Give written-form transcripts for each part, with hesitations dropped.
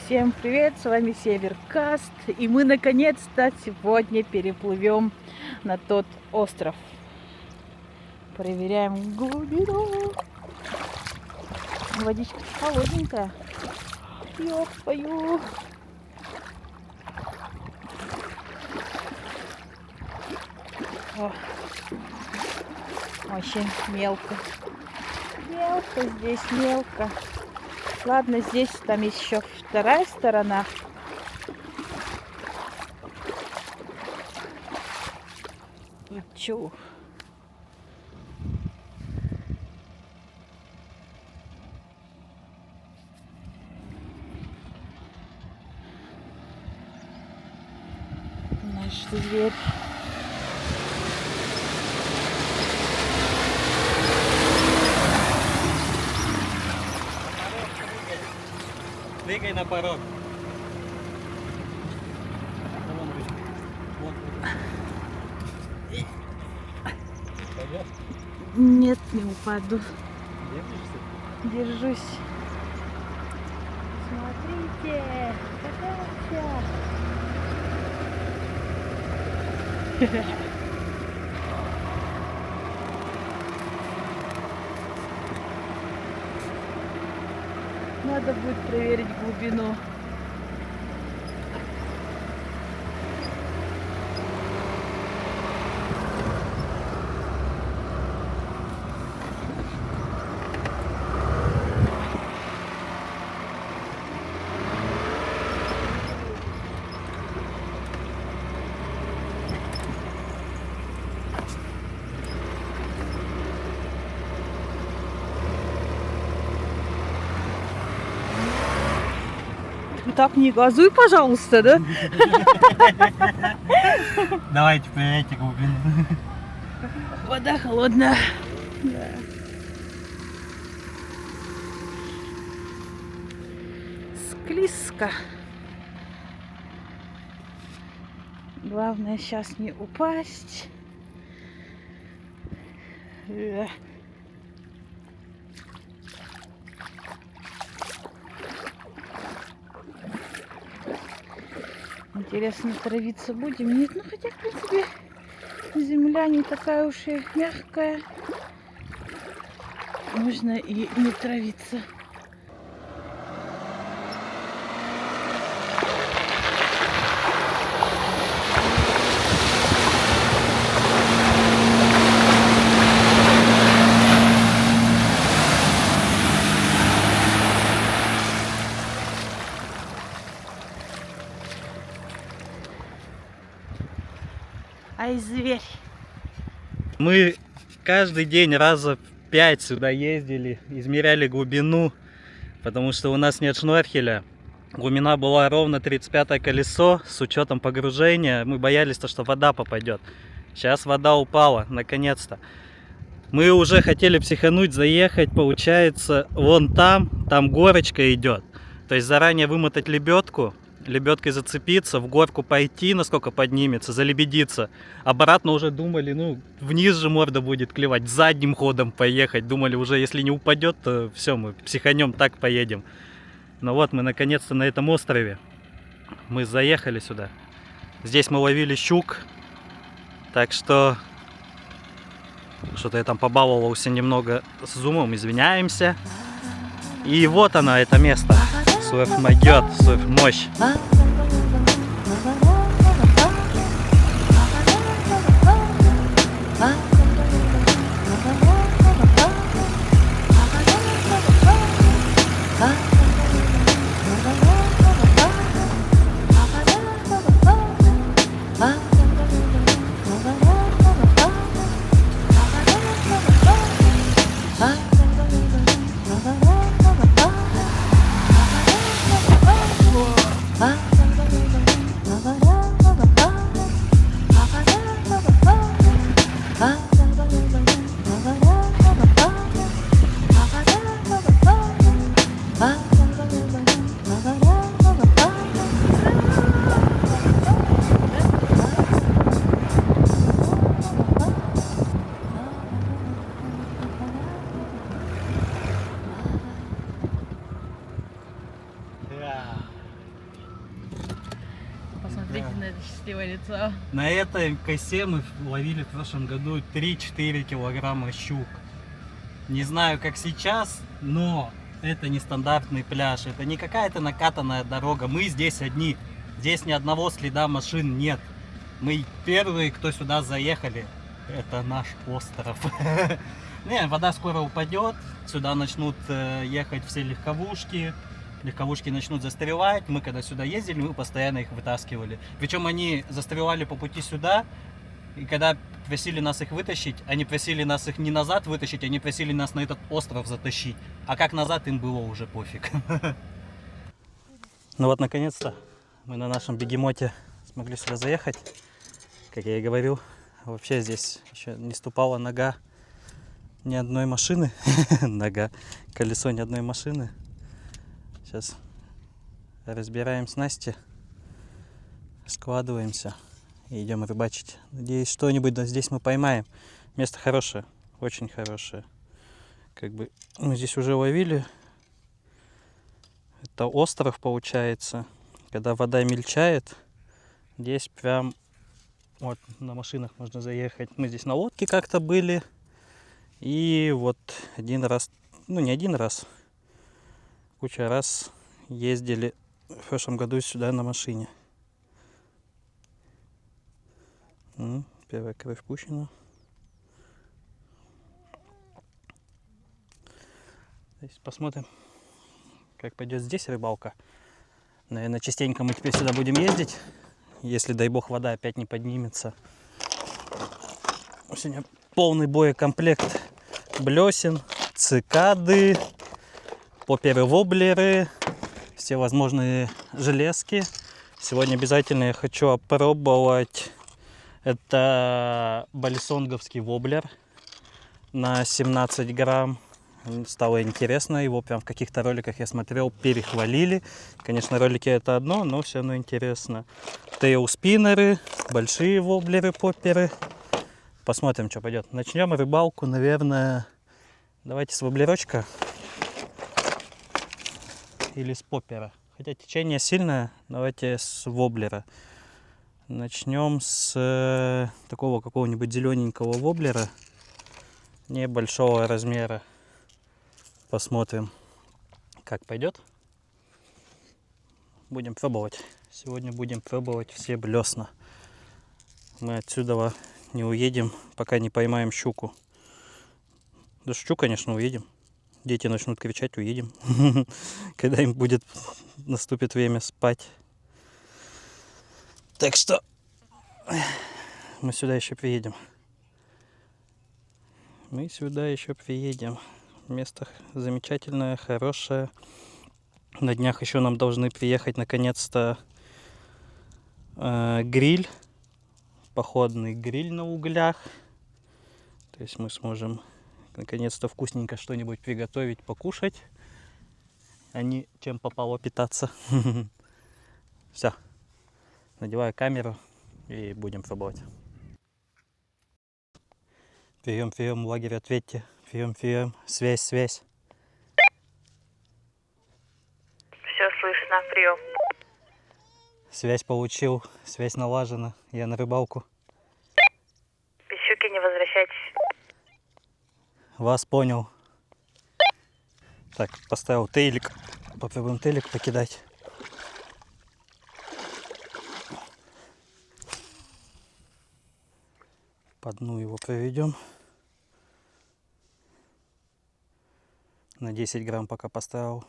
Всем привет, с вами Северкаст, и мы наконец-то сегодня переплывем на тот остров. Проверяем глубину. Водичка холодненькая. Ёх-пою. Очень мелко. Мелко здесь, мелко. Ладно, здесь там еще вторая сторона. Чу. Наш зверь. Двигай на порог. Нет, не упаду. Держишься? Держусь. Смотрите, какая вся. Надо будет проверить глубину. Так, не газуй, пожалуйста, да? Давайте проверяйте глубину. Вода холодная. Да. Склизко. Главное сейчас не упасть. Интересно, травиться будем? Нет, ну хотя, в принципе, земля не такая уж и мягкая. Можно и не травиться. Ай, зверь. Мы каждый день раза 5 сюда ездили, измеряли глубину, потому что у нас нет шнорхеля. Глубина была ровно 35 колесо, с учетом погружения. Мы боялись, что вода попадет. Сейчас вода упала, наконец-то. Мы уже хотели психануть, заехать, получается, вон там горочка идет. То есть заранее вымотать лебедку, лебедкой зацепиться, в горку пойти, насколько поднимется, залебедиться. Обратно уже думали, ну, вниз же морда будет клевать, задним ходом поехать. Думали уже, если не упадет, то все, мы психанем, так поедем. Но вот мы наконец-то на этом острове. Мы заехали сюда. Здесь мы ловили щук. Так что... Что-то я там побаловался немного с зумом, извиняемся. И вот оно, это место. Сурф могет, сурф мощь. Смотрите на это счастливое лицо. На этой косе мы ловили в прошлом году 3-4 килограмма щук. Не знаю, как сейчас, но это не стандартный пляж. Это не какая-то накатанная дорога. Мы здесь одни. Здесь ни одного следа машин нет. Мы первые, кто сюда заехали. Это наш остров. Не, вода скоро упадет. Сюда начнут ехать все легковушки. Легковушки начнут застревать. Мы когда сюда ездили, мы постоянно их вытаскивали. Причем они застревали по пути сюда. И когда просили нас их вытащить, они просили нас их не назад вытащить, они просили нас на этот остров затащить. А как назад, им было уже пофиг. Ну вот, наконец-то мы на нашем бегемоте смогли сюда заехать. Как я и говорил, вообще здесь еще не ступала нога ни одной машины. Нога, колесо ни одной машины. Сейчас разбираем снасти, складываемся и идем рыбачить. Надеюсь, что-нибудь здесь мы поймаем. Место хорошее, очень хорошее. Как бы мы здесь уже ловили. Это остров получается. Когда вода мельчает, здесь прям вот на машинах можно заехать. Мы здесь на лодке как-то были. И вот один раз, ну не один раз, куча раз ездили в прошлом году сюда на машине. Первая кровь пущена. Посмотрим, как пойдет здесь рыбалка. Наверное, частенько мы теперь сюда будем ездить, если, дай бог, вода опять не поднимется. Сегодня полный боекомплект блесен, цикады, поперы-воблеры, все возможные железки. Сегодня обязательно я хочу опробовать. Это бальсонговский воблер на 17 грамм. Стало интересно, его прям в каких-то роликах я смотрел, перехвалили. Конечно, ролики это одно, но все равно интересно. Тейл-спиннеры, большие воблеры, попперы. Посмотрим, что пойдет. Начнем рыбалку, наверное, давайте с воблерочка или с поппера. Хотя течение сильное, давайте с воблера. Начнем с такого какого-нибудь зелененького воблера, небольшого размера. Посмотрим, как пойдет. Будем пробовать. Сегодня будем пробовать все блесна. Мы отсюда не уедем, пока не поймаем щуку. Да шучу, конечно, уедем. Дети начнут кричать, уедем. Когда им наступит время спать. Так что мы сюда еще приедем. Мы сюда еще приедем. Место замечательное, хорошее. На днях еще нам должны приехать наконец-то гриль. Походный гриль на углях. То есть мы сможем наконец-то вкусненько что-нибудь приготовить, покушать, а не чем попало питаться. Все. Надеваю камеру и будем пробовать. Прием, лагерь, ответьте. Прием, связь. Все слышно, прием. Связь получил, связь налажена. Я на рыбалку. Без щуки не возвращайтесь. Вас понял. Так, поставил тейлик. Попробуем тейлик покидать. По дну его проведем. На 10 грамм пока поставил.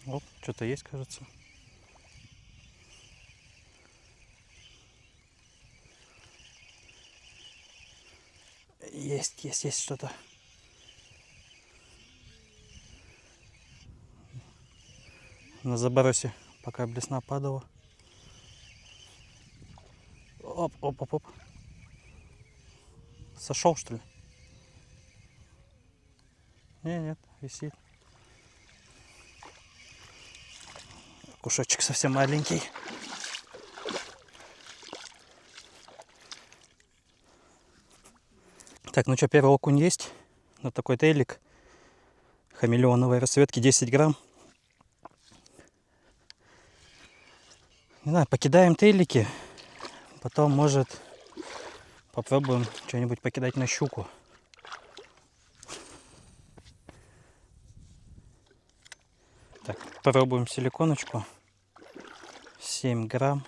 Оп, что-то есть, кажется. Есть что-то. На забросе, пока блесна падала. Оп. Сошел, что ли? Нет, висит. Кушочек совсем маленький. Так, ну что, первый окунь есть. Вот такой тейлик. Хамелеоновой расцветки, 10 грамм. Не знаю, покидаем тейлики. Потом, может, попробуем что-нибудь покидать на щуку. Так, попробуем силиконочку. 7 грамм.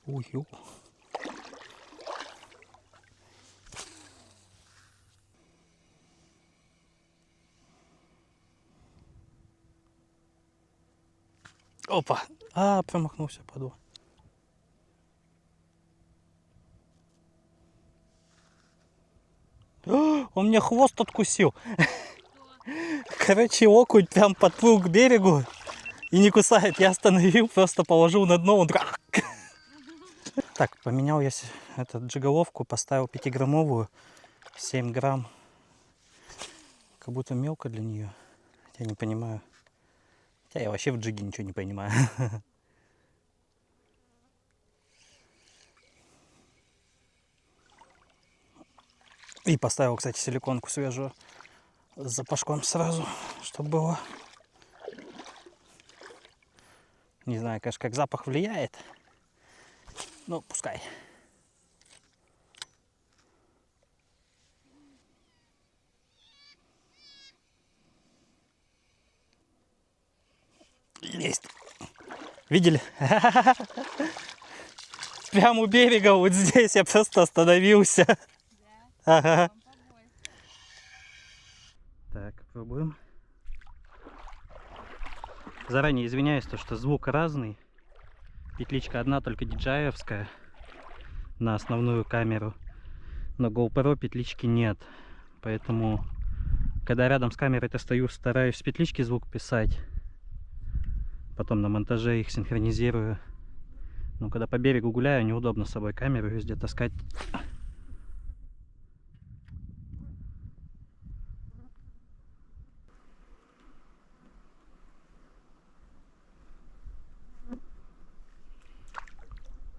Ую. Опа! А, промахнулся, падла. Он мне хвост откусил. Короче, окунь прям подплыл к берегу и не кусает. Я остановил, просто положил на дно, он... Так, поменял я джиголовку, поставил 5-граммовую, 7 грамм. Как будто мелко для нее. Я не понимаю. Хотя я вообще в джиге ничего не понимаю. И поставил, кстати, силиконку свежую с запашком сразу, чтобы было. Не знаю, конечно, как запах влияет. Ну, пускай. Есть. Видели? Прямо у берега, вот здесь я просто остановился. Ага. Так, пробуем. Заранее извиняюсь, что звук разный. Петличка одна, только DJI-овская на основную камеру. Но GoPro петлички нет. Поэтому, когда рядом с камерой-то стою, стараюсь с петлички звук писать. Потом на монтаже их синхронизирую. Но когда по берегу гуляю, неудобно с собой камеру везде таскать.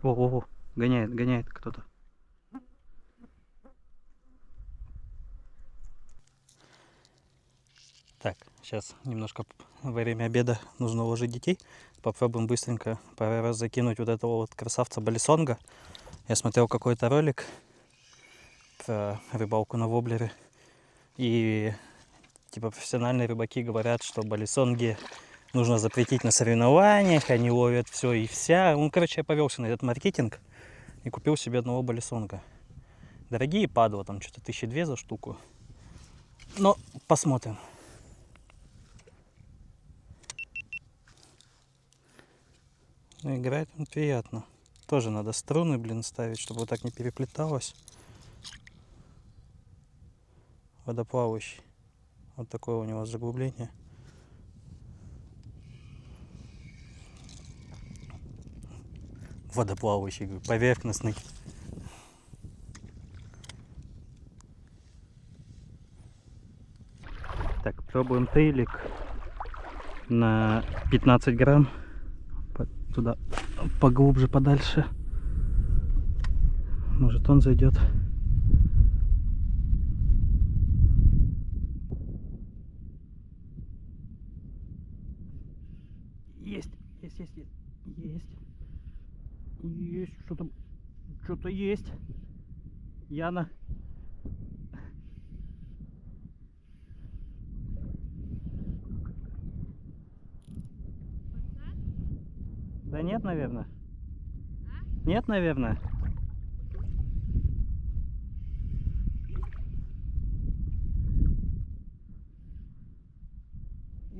О, гоняет кто-то. Так, сейчас немножко во время обеда нужно уложить детей. Попробуем быстренько пару раз закинуть вот этого вот красавца балисонга. Я смотрел какой-то ролик про рыбалку на воблере. И типа профессиональные рыбаки говорят, что балисонги нужно запретить на соревнованиях, они ловят все и вся. Ну, короче, я повелся на этот маркетинг и купил себе одного балисонга. Дорогие падла, там что-то 1002 за штуку. Но посмотрим. Ну, играет он приятно. Тоже надо струны, блин, ставить, чтобы вот так не переплеталось. Водоплавающий. Вот такое у него заглубление. Водоплавающий, поверхностный. Так, пробуем тейлик на 15 грамм. Туда поглубже, подальше. Может, он зайдет. Есть. Есть что-то. Что-то есть. Яна. Да нет, наверное. Нет, наверное.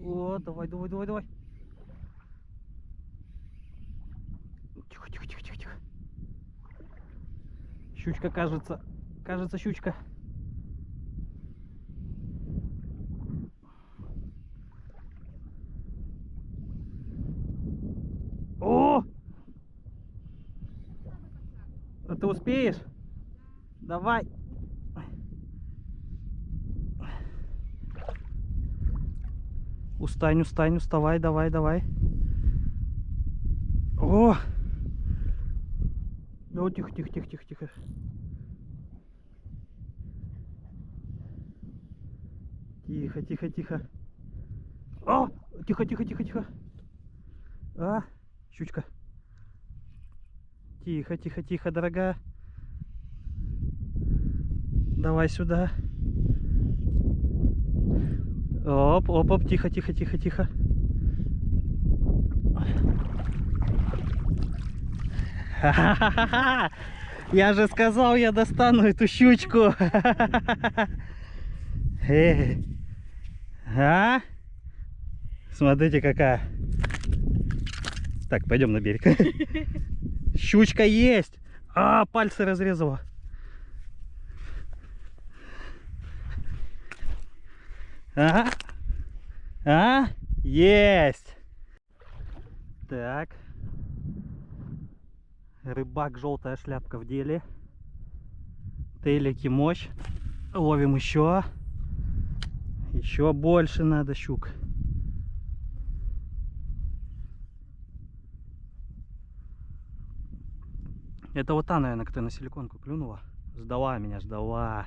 О, давай. Тихо. Щучка, кажется, щучка. О! А ты успеешь? Давай. Устань, уставай, давай. О! О, тихо. Тихо, тихо, тихо. О! Тихо, тихо, тихо, тихо. А, щучка. Тихо, тихо, тихо, дорогая. Давай сюда. Оп, оп, оп, тихо, тихо, тихо, тихо. Ха-ха-ха-ха! Я же сказал, я достану эту щучку. А? Смотрите, какая. Так, пойдем на берег. Щучка есть. А, пальцы разрезала. Ага. А? Есть. Так. Рыбак, желтая шляпка в деле. Телеки мощь. Ловим еще. Еще больше надо щук. Это вот та, наверное, кто на силиконку клюнула. Ждала меня, ждала.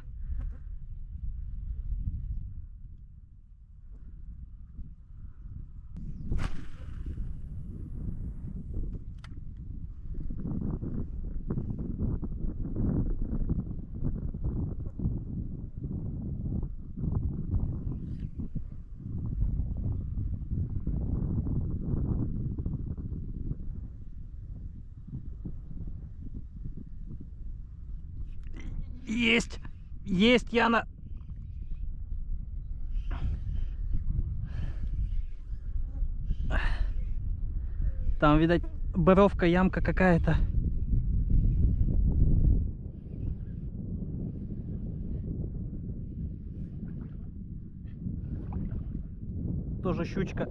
Есть! Есть, Яна! Там, видать, боровка, ямка какая-то. Тоже щучка.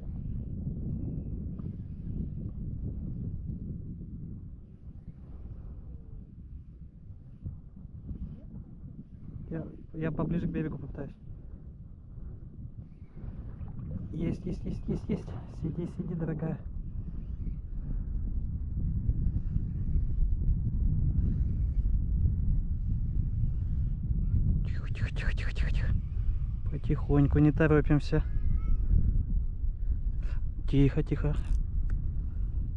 Я поближе к берегу попытаюсь. Есть, есть, есть, есть, есть. Сиди, сиди, дорогая. Тихо, тихо, тихо, тихо, тихо, тихо. Потихоньку, не торопимся. Тихо, тихо.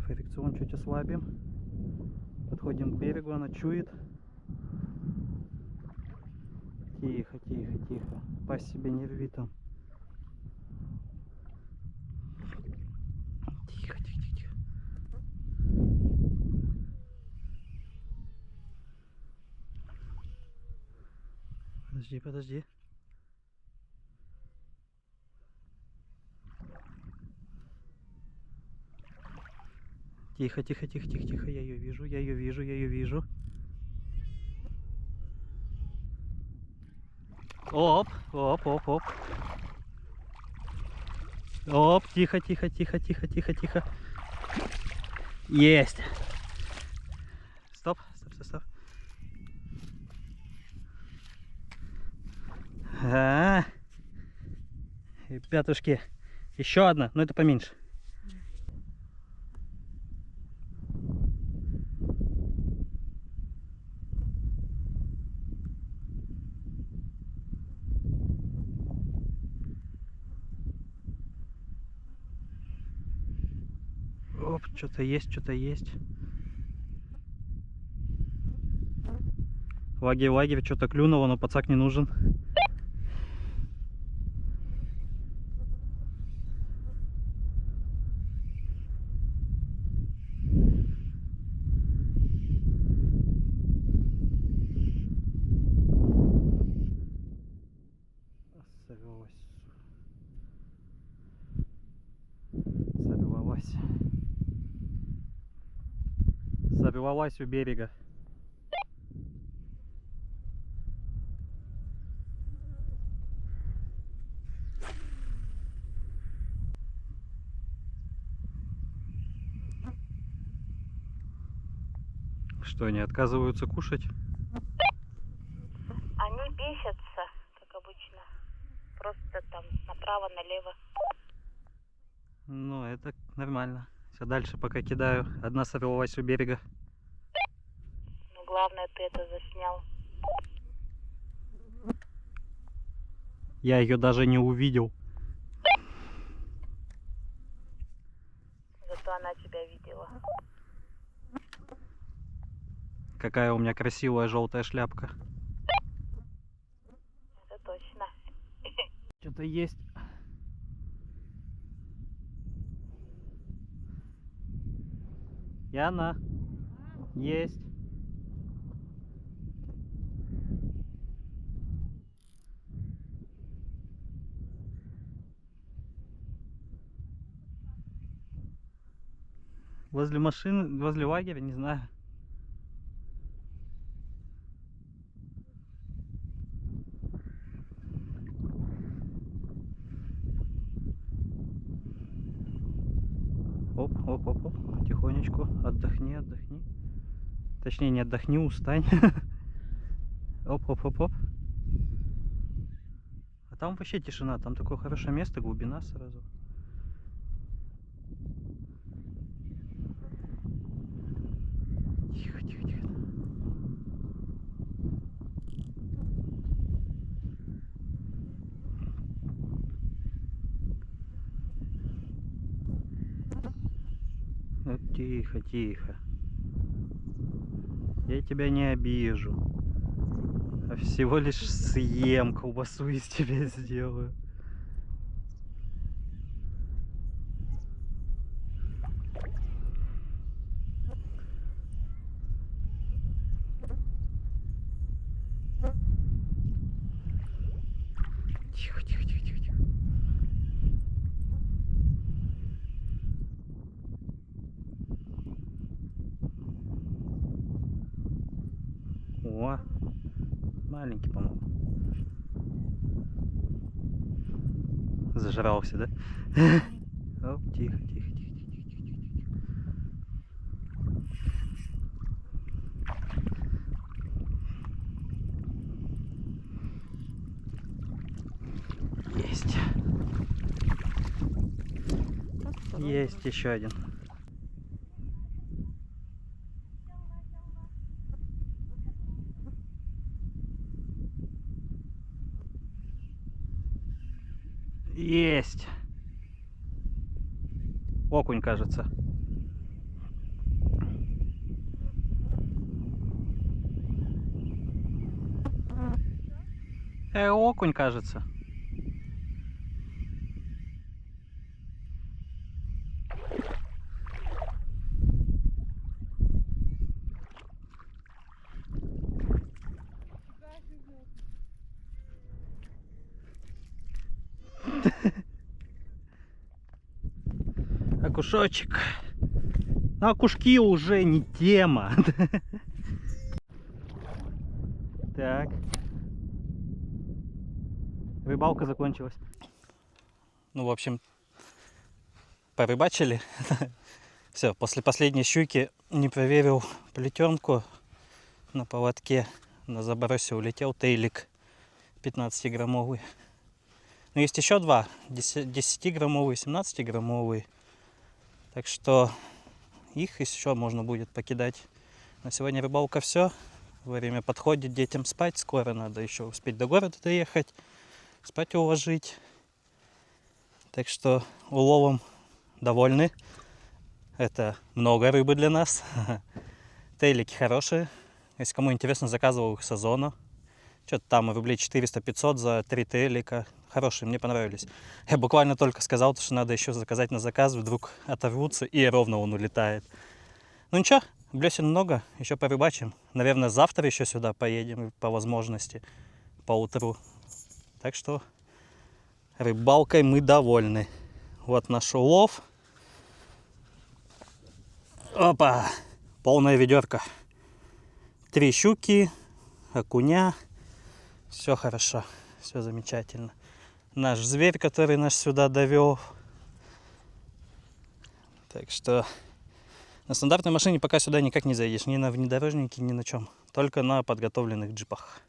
Фрикцион чуть ослабим. Подходим к берегу, она чует. Тихо, тихо, тихо. Пасть себе не рви там. Тихо, тихо, тихо, тихо. Подожди, подожди. Тихо, тихо, тихо, тихо, тихо. Я ее вижу, я ее вижу, я ее вижу. Оп, оп, оп, оп. Оп, тихо, тихо, тихо, тихо, тихо, тихо. Есть. Стоп, стоп, стоп, стоп. И пятушки. Еще одна, но это поменьше. Оп, что-то есть, что-то есть. Лагерь, лагерь, что-то клюнуло, но пацак не нужен. Сорвалась. Сорвалась у берега. Что, они отказываются кушать? Они бесятся, как обычно. Просто там направо-налево. Ну, это нормально. Все, дальше пока кидаю. Одна сорвалась у берега. Но главное, ты это заснял. Я ее даже не увидел. Зато она тебя видела. Какая у меня красивая желтая шляпка. Это точно. Что-то есть. Яна. Есть. Возле машины, возле лагеря, не знаю. Оп, оп, оп, оп. Тихонечку. Отдохни, отдохни. Точнее, не отдохни, устань. Оп, оп, оп, оп. А там вообще тишина. Там такое хорошее место, глубина сразу. Тихо, тихо, тихо. Ну, тихо, тихо. Я тебя не обижу. А всего лишь съем колбасу из тебя сделаю. Тихо, тихо, тихо, тихо, тихо. О, маленький, по-моему. Зажрался, да? Оп, тихо, тихо, тихо, тихо, тихо, тихо, тихо. Есть. Есть еще один. Есть. Окунь, кажется. Окунь, кажется. Окушочек. Ну, окушки уже не тема. Так. Рыбалка закончилась. Ну, в общем, порыбачили. Все, после последней щуки не проверил плетенку на поводке. На забросе улетел тейлик 15-граммовый. Но есть еще два, 10-граммовый, 17-граммовый. Так что их еще можно будет покидать. На сегодня рыбалка все. Время подходит, детям спать. Скоро надо еще успеть до города доехать. Спать уложить. Так что уловом довольны. Это много рыбы для нас. Тейлики хорошие. Если кому интересно, заказывал их с Озона. Что-то там рублей 400-500 за 3 тейлика. Хорошие, мне понравились. Я буквально только сказал, что надо еще заказать на заказ. Вдруг оторвутся, и ровно он улетает. Ну ничего, блесен много. Еще порыбачим. Наверное, завтра еще сюда поедем по возможности. Поутру. Так что рыбалкой мы довольны. Вот наш улов. Опа! Полная ведерко. 3 щуки, окуня. Все хорошо, все замечательно. Наш зверь, который нас сюда довел. Так что на стандартной машине пока сюда никак не заедешь. Ни на внедорожнике, ни на чем. Только на подготовленных джипах.